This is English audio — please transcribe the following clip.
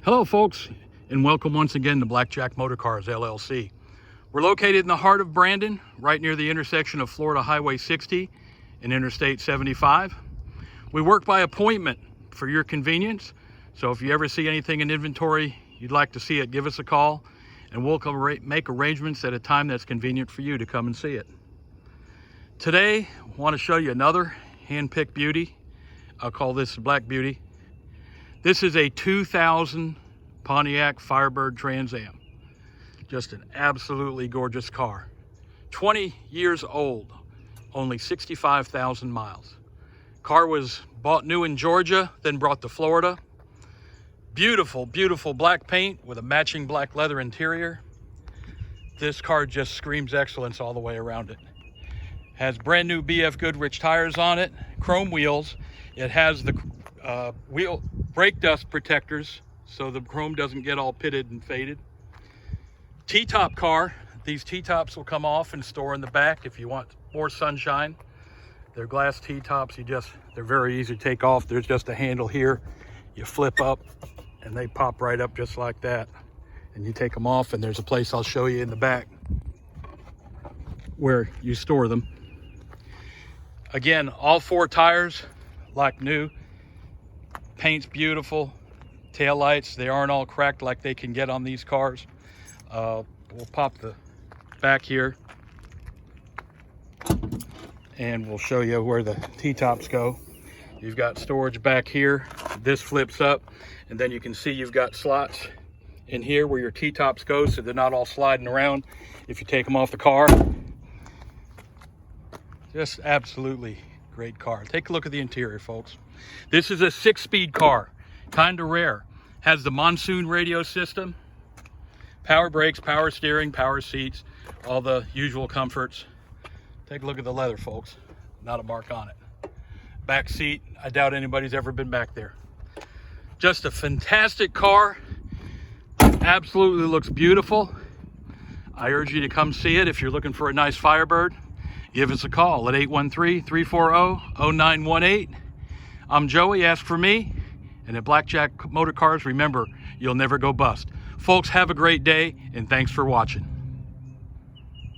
Hello folks, and welcome once again to Blackjack Motorcars LLC. We're located in the heart of Brandon, right near the intersection of Florida Highway 60 and Interstate 75. We work by appointment for your convenience, so if you ever see anything in inventory you'd like to see it, give us a call and we'll make arrangements at a time that's convenient for you to come and see it. Today I want to show you another hand-picked beauty. I'll call this Black Beauty. This is a 2000 Pontiac Firebird Trans Am. Just an absolutely gorgeous car. 20 years old, only 65,000 miles. Car was bought new in Georgia, then brought to Florida. Beautiful, beautiful black paint with a matching black leather interior. This car just screams excellence all the way around it. Has brand new BF Goodrich tires on it, chrome wheels. It has the wheel brake dust protectors so the chrome doesn't get all pitted and faded. T-top car. These T-tops will come off and store in the back if you want more sunshine. They're glass T-tops. They're very easy to take off. There's just a handle here. You flip up and they pop right up just like that. And you take them off and there's a place I'll show you in the back where you store them. Again, all four tires like new. Paint's beautiful. Tail lights, they aren't all cracked like they can get on these cars. We'll pop the back here and we'll show you where the T-tops go. You've got storage back here. This flips up and then you can see you've got slots in here where your T-tops go so they're not all sliding around if you take them off the car. Just absolutely great car. Take a look at the interior, folks. This is a 6-speed car, kind of rare. Has the monsoon radio system, power brakes, power steering, power seats, all the usual comforts. Take a look at the leather, folks. Not a mark on it. Back seat, I doubt anybody's ever been back there. Just a fantastic car. Absolutely looks beautiful. I urge you to come see it. If you're looking for a nice Firebird, give us a call at 813-340-0918. I'm Joey, ask for me. And at Blackjack Motorcars, remember, you'll never go bust. Folks, have a great day, and thanks for watching.